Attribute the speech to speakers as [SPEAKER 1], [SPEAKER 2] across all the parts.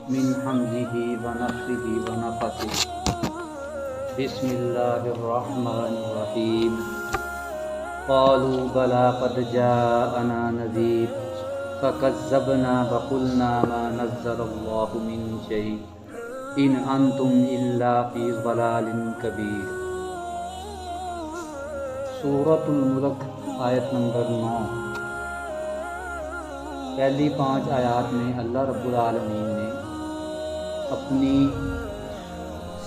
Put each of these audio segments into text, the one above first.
[SPEAKER 1] من حمزه ونفخه ونفثه بسم الله الرحمن الرحيم قالوا بلى قد جاءنا نذير فكذبنا وقلنا ما نزل الله من شيء إن أنتم إلا في ضلال كبير۔ سورۃ الملک آیت نمبر 9۔ پہلی 5 آیات میں اللہ رب العالمین نے اپنی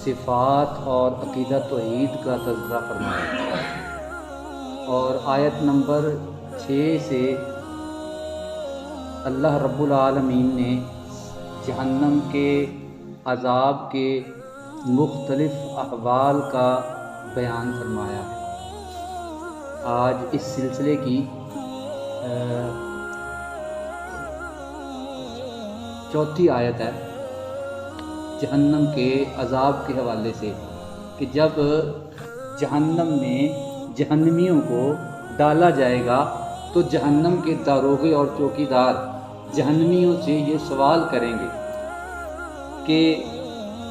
[SPEAKER 1] صفات اور عقیدہ توحید کا تذکرہ فرمایا، اور آیت نمبر 6 سے اللہ رب العالمین نے جہنم کے عذاب کے مختلف احوال کا بیان فرمایا ہے۔ آج اس سلسلے کی چوتھی آیت ہے جہنم کے عذاب کے حوالے سے، کہ جب جہنم میں جہنمیوں کو ڈالا جائے گا تو جہنم کے داروغے اور چوکیدار جہنمیوں سے یہ سوال کریں گے کہ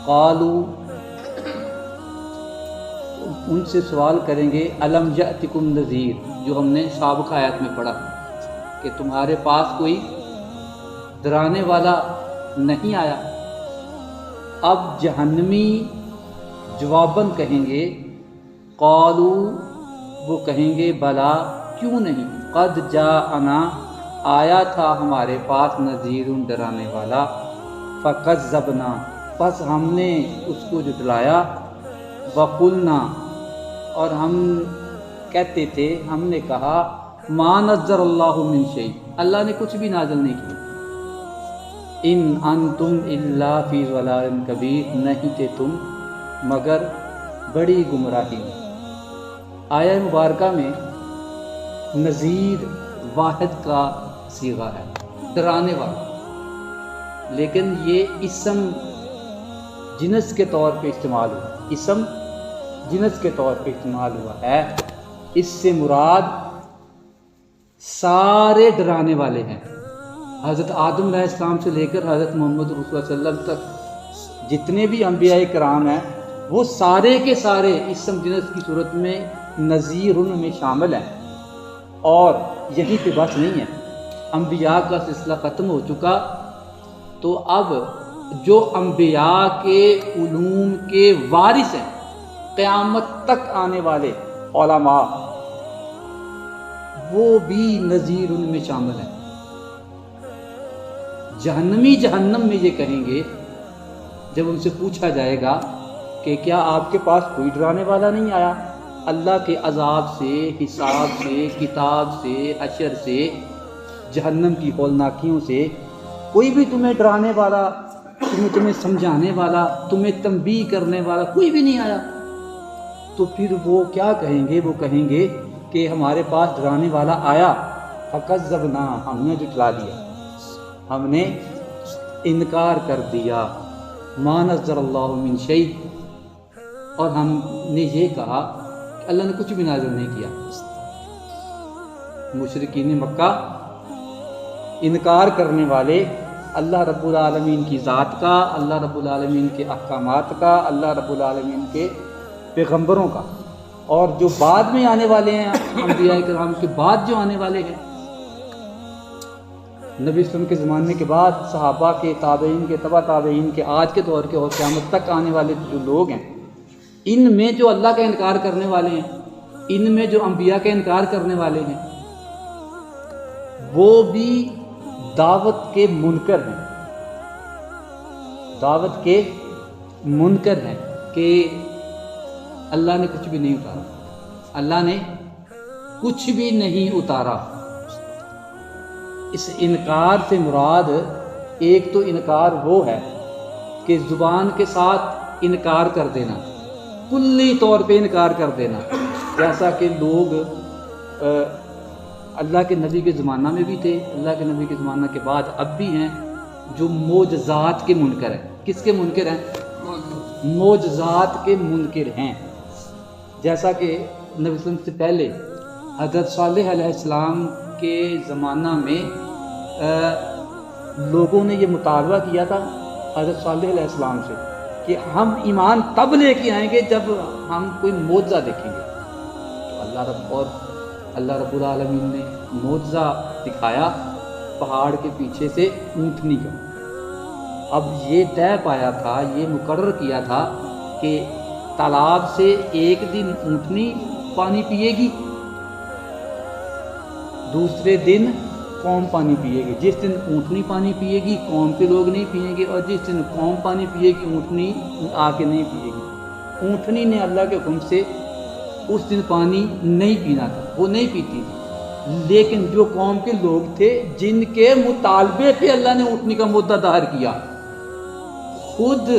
[SPEAKER 1] قالو، ان سے سوال کریں گے الم یأتکم نذیر، جو ہم نے سابقہ آیت میں پڑھا کہ تمہارے پاس کوئی ڈرانے والا نہیں آیا۔ اب جہنمی جواباً کہیں گے قالو، وہ کہیں گے بلا، کیوں نہیں، قد جاءنا، آیا تھا ہمارے پاس نذیر، ڈرانے والا، فکذبنا، پس ہم نے اس کو جھٹلایا، وقلنا، اور ہم کہتے تھے، ہم نے کہا ما نزل اللہ من شیء، اللہ نے کچھ بھی نازل نہیں کیا، ان انتم الا فی ضلال کبیر، نہیں تھے تم مگر بڑی گمراہی میں۔ آیہ مبارکہ میں نذیر واحد کا صیغہ ہے، ڈرانے والا، لیکن یہ اسم جنس کے طور پہ استعمال ہوا، اسم جنس کے طور پہ استعمال ہوا ہے۔ اس سے مراد سارے ڈرانے والے ہیں، حضرت آدم علیہ السلام سے لے کر حضرت محمد رسول اللہ صلی اللہ علیہ وسلم تک جتنے بھی انبیاء کرام ہیں وہ سارے کے سارے اسم جنس کی صورت میں نذیر میں شامل ہیں، اور یہی پہ بس نہیں ہے، انبیاء کا سلسلہ ختم ہو چکا، تو اب جو انبیاء کے علوم کے وارث ہیں، قیامت تک آنے والے علماء، وہ بھی نذیر میں شامل ہیں۔ جہنمی جہنم میں یہ کہیں گے جب ان سے پوچھا جائے گا کہ کیا آپ کے پاس کوئی ڈرانے والا نہیں آیا، اللہ کے عذاب سے، حساب سے، کتاب سے، حشر سے، جہنم کی ہولناکیوں سے کوئی بھی تمہیں ڈرانے والا، تمہیں سمجھانے والا، تمہیں تنبیہ کرنے والا کوئی بھی نہیں آیا، تو پھر وہ کیا کہیں گے؟ وہ کہیں گے کہ ہمارے پاس ڈرانے والا آیا، فکذبنا، ہم نے جھٹلا دیا، ہم نے انکار کر دیا، ما نزل اللہ من شیء، اور ہم نے یہ کہا کہ اللہ نے کچھ بھی نازل نہیں کیا۔ مشرکین مکہ، انکار کرنے والے اللہ رب العالمین کی ذات کا، اللہ رب العالمین کے احکامات کا، اللہ رب العالمین کے پیغمبروں کا، اور جو بعد میں آنے والے ہیں، انبیاء کرام کے بعد جو آنے والے ہیں، نبی صلی اللہ علیہ وسلم کے زمانے کے بعد صحابہ کے، تابعین کے، تبع تابعین کے، آج کے دور کے اور قیامت تک آنے والے جو لوگ ہیں، ان میں جو اللہ کا انکار کرنے والے ہیں، ان میں جو انبیاء کا انکار کرنے والے ہیں، وہ بھی دعوت کے منکر ہیں، دعوت کے منکر ہیں کہ اللہ نے کچھ بھی نہیں اتارا، اللہ نے کچھ بھی نہیں اتارا۔ اس انکار سے مراد ایک تو انکار وہ ہے کہ زبان کے ساتھ انکار کر دینا، کلی طور پہ انکار کر دینا، جیسا کہ لوگ اللہ کے نبی کے زمانہ میں بھی تھے، اللہ کے نبی کے زمانہ کے بعد اب بھی ہیں، جو معجزات کے منکر ہیں۔ کس کے منکر ہیں؟ معجزات کے منکر ہیں۔ جیسا کہ نبی صلی اللہ علیہ وسلم سے پہلے حضرت صالح علیہ السلام کے زمانہ میں لوگوں نے یہ مطالبہ کیا تھا حضرت صالح علیہ السلام سے کہ ہم ایمان تب لے کے آئیں گے جب ہم کوئی معجزہ دیکھیں گے. تو اللہ رب العالمین نے معجزہ دکھایا پہاڑ کے پیچھے سے اونٹنی کا. اب یہ طے پایا تھا، یہ مقرر کیا تھا کہ تالاب سے ایک دن اونٹنی پانی پیے گی، دوسرے دن قوم پانی پیے گی. جس دن اونٹنی پانی پیے گی قوم کے لوگ نہیں پئیں گے، اور جس دن قوم پانی پیے گی اونٹنی آ کے نہیں پیے گی. اونٹنی نے اللہ کے حکم سے اس دن پانی نہیں پینا تھا، وہ نہیں پیتی تھی، لیکن جو قوم کے لوگ تھے جن کے مطالبے پہ اللہ نے اونٹنی کا مدعا ظاہر کیا، خود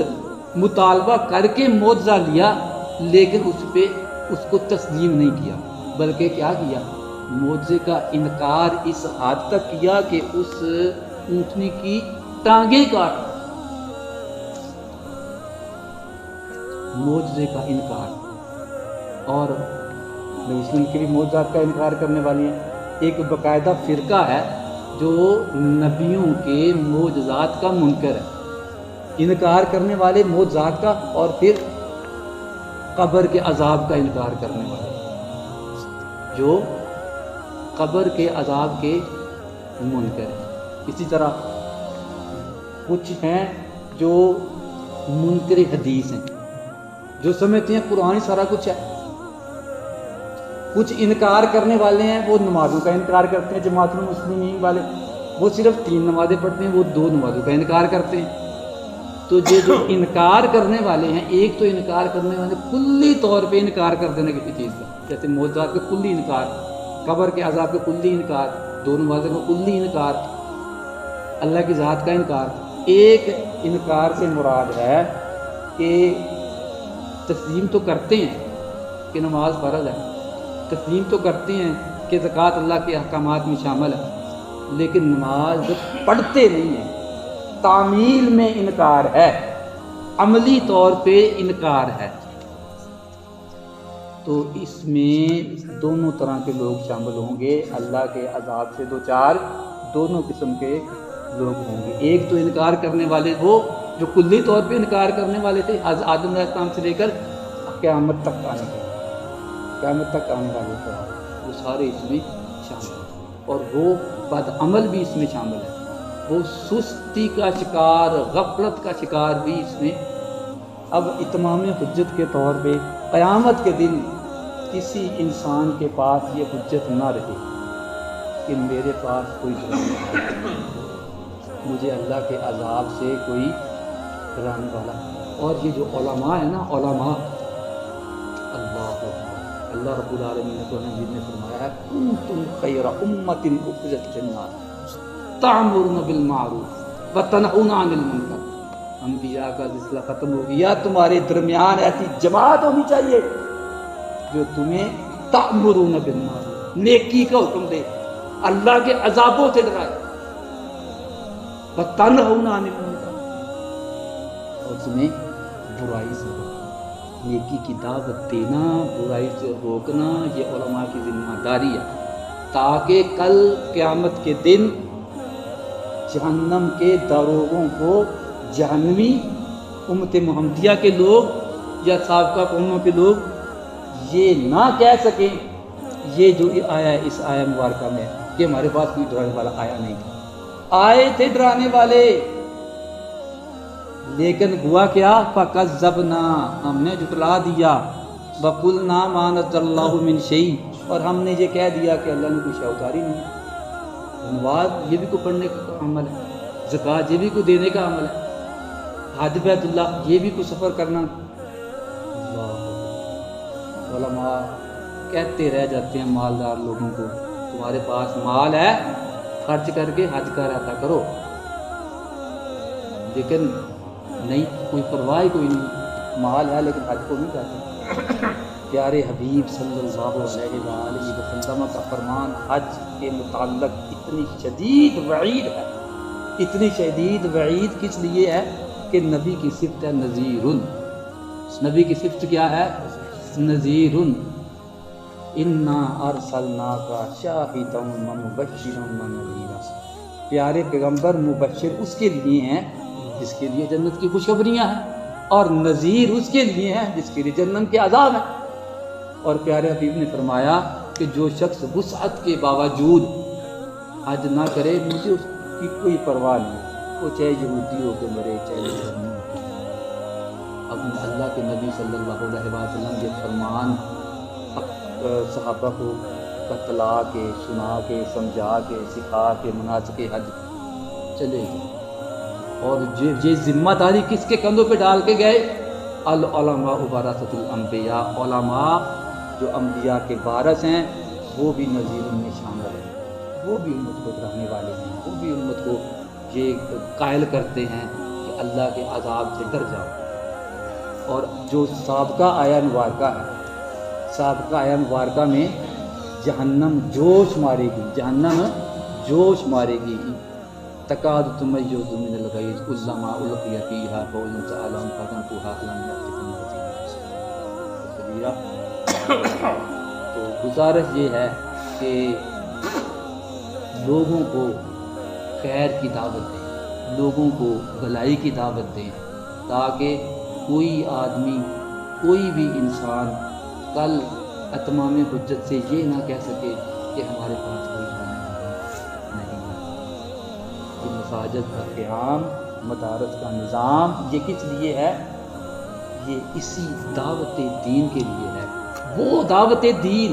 [SPEAKER 1] مطالبہ کر کے معجزہ لیا، لیکن اس کو تسلیم نہیں کیا، بلکہ کیا کیا، معجزے کا انکار اس حد تک کیا کہ اس اونٹنی کی ٹانگیں کاٹ. معجزے کا انکار. اور نبی وسلم کے بھی معجزات کا انکار کرنے والی ہیں. ایک باقاعدہ فرقہ ہے جو نبیوں کے معجزات کا منکر ہے، انکار کرنے والے معجزات کا، اور پھر قبر کے عذاب کا انکار کرنے والے، جو قبر کے عذاب کے منکر ہیں. اسی طرح کچھ ہیں جو منکر حدیث ہیں، جو سمجھتے ہیں قرآن سارا کچھ ہے. کچھ انکار کرنے والے ہیں، وہ نمازوں کا انکار کرتے ہیں. جماعت المسلمین والے وہ صرف 3 نمازیں پڑھتے ہیں، وہ 2 نمازوں کا انکار کرتے ہیں. تو یہ جو انکار کرنے والے ہیں، ایک تو انکار کرنے والے کلی طور پہ انکار کر دینا کسی چیز کا، جیسے معجزات کا کلی انکار، قبر کے عذاب کا کلی انکار، 2 نمازوں کا کلی انکار، اللہ کی ذات کا انکار. ایک انکار سے مراد ہے کہ تسلیم تو کرتے ہیں کہ نماز فرض ہے، تسلیم تو کرتے ہیں کہ زکوٰۃ اللہ کے احکامات میں شامل ہے، لیکن نماز پڑھتے نہیں ہیں. تعمیل میں انکار ہے، عملی طور پہ انکار ہے. تو اس میں دونوں طرح کے لوگ شامل ہوں گے. اللہ کے عذاب سے دوچار دونوں قسم کے لوگ ہوں گے. ایک تو انکار کرنے والے وہ جو کلی طور پہ انکار کرنے والے تھے آدم علیہ السلام سے لے کر قیامت تک آنے والے تھے، وہ سارے اس میں شامل ہیں. اور وہ بدعمل بھی اس میں شامل ہے، وہ سستی کا شکار، غفلت کا شکار بھی اس میں. اب اتمام حجت کے طور پہ قیامت کے دن کسی انسان کے پاس یہ حجت نہ رہے کہ میرے پاس کوئی ڈرانے والا، مجھے اللہ کے عذاب سے کوئی ڈرانے والا. اور یہ جو علماء ہیں نا، علماء، اللہ رب العالمین نے فرمایا ہے کنتم خیر امۃ اخرجت للناس تأمرون بالمعروف وتنہون عن المنکر. انبیاء کا سلسلہ ختم ہو گیا، تمہارے درمیان ایسی جماعت ہونی چاہیے جو تمہیں تأمرون بالمعروف، نیکی کا حکم دے، اللہ کے عذابوں سے ڈرائے، وتنہون عن المنکر، اور تمہیں برائی سے روکے. نیکی کی دعوت دینا، برائی سے روکنا، یہ علماء کی ذمہ داری ہے، تاکہ کل قیامت کے دن جہنم کے داروغوں کو جہنمی امت محمدیہ کے لوگ یا سابقہ قوموں کے لوگ یہ نہ کہہ سکیں یہ جو آیا ہے اس آیا مبارکہ میں کہ ہمارے پاس کوئی ڈرانے والا آیا نہیں تھا. آئے تھے ڈرانے والے، لیکن ہوا کیا، فَكَذَّبْنَا، ہم نے جھٹلا دیا، وَقُلْنَا مَا نَزَّلَ اللَّهُ مِن شَيْءٍ، اور ہم نے یہ کہہ دیا کہ اللہ نے کوئی شے اتاری نہیں ہے. نماز یہ بھی کوئی پڑھنے کا عمل ہے، زکوٰۃ یہ بھی کوئی دینے کا عمل ہے، حج بیت اللہ یہ بھی کوئی سفر کرنا. علماء کہتے رہ جاتے ہیں مالدار لوگوں کو، تمہارے پاس مال ہے خرچ کر کے حج کا رہتا کرو، لیکن نہیں، کوئی پرواہ کوئی نہیں، مال ہے لیکن حج کو نہیں جاتے. پیارے حبیب صلی اللہ علیہ وآلہ وسلم کا فرمان حج کے متعلق اتنی شدید وعید ہے، اتنی شدید وعید کس لیے ہے کہ نبی کی صفت ہے نذیر. نبی کی صفت کیا ہے؟ نذیر. انا ارسلناک شاہدا ومبشرا ونذیرا. پیارے پیغمبر مبشر اس کے لیے ہیں جس کے لیے جنت کی خوشخبریاں ہیں، اور نذیر اس کے لیے ہیں جس کے لیے جہنم کے عذاب ہیں۔ اور پیارے حبیب نے فرمایا کہ جو شخص وسعت کے باوجود حج نہ کرے، مجھے اس کی کوئی پرواہ نہیں، وہ چاہے یہودی ہو کے مرے، چاہے مسلمان ہو کے مرے۔ اب اللہ کے نبی صلی اللہ علیہ وسلم یہ فرمان صحابہ کو بتلا کے، سنا کے، سمجھا کے، سکھا کے مناسک حج چلے گئے، اور یہ ذمہ داری کس کے کندھوں پہ ڈال کے گئے؟ العلماء ورثۃ الانبیاء، علماء جو انبیاء کے وارث ہیں وہ بھی نذیر میں شامل ہیں، وہ بھی امت کو ڈرانے والے ہیں، وہ بھی امت کو یہ قائل کرتے ہیں کہ اللہ کے عذاب سے ڈر جاؤ۔ اور جو سابقہ آیا مبارکہ ہے، سابقہ آیا مبارکہ میں جہنم جوش مارے گی، جہنم جوش مارے گی، تکاد تمیز من الغیظ کلما القی فیہا فوج سألہم فذوقوها الم یأتکم نذیر۔ تو گزارش یہ ہے کہ لوگوں کو خیر کی دعوت دیں، لوگوں کو بھلائی کی دعوت دیں، تاکہ کوئی آدمی، کوئی بھی انسان کل اتمام حجت سے یہ نہ کہہ سکے کہ ہمارے پاس کوئی نہیں ہے۔ کہ مساجد کا قیام، مدارس کا نظام یہ کس لیے ہے؟ یہ اسی دعوت دین کے لیے ہے، وہ دعوت دین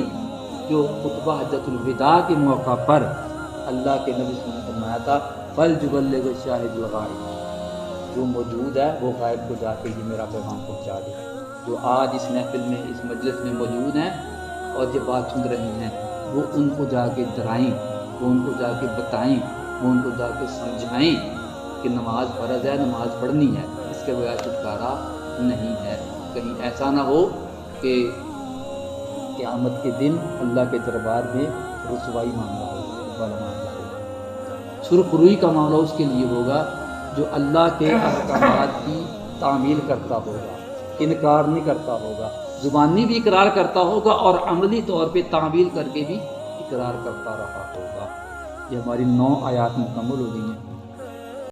[SPEAKER 1] جو خطبہ حجۃ الوداع کے موقع پر اللہ کے نبی صلی اللہ علیہ وسلم نے فرمایا تھا فَلْيُبَلِّغِ الشَّاهِدُ الْغَائِبَ، جو موجود ہے وہ غائب کو جا کے یہ میرا پیغام پہنچا دے۔ جو آج اس محفل میں، اس مجلس میں موجود ہیں اور یہ بات سن رہے ہیں، وہ ان کو جا کے ڈرائیں، وہ ان کو جا کے بتائیں، وہ ان کو جا کے سمجھائیں کہ نماز فرض ہے، نماز پڑھنی ہے، اس کے بغیر چھٹکارا نہیں ہے۔ کہیں ایسا نہ ہو کہ قیامت کے دن اللہ کے دربار میں رسوائی معاملہ ہوگا، سرخروئی کا معاملہ اس کے لیے ہوگا جو اللہ کے احکامات کی تعمیل کرتا ہوگا، انکار نہیں کرتا ہوگا، زبانی بھی اقرار کرتا ہوگا اور عملی طور پہ تعمیل کر کے بھی اقرار کرتا رہا ہوگا۔ یہ ہماری 9 آیات مکمل ہو گئی ہیں۔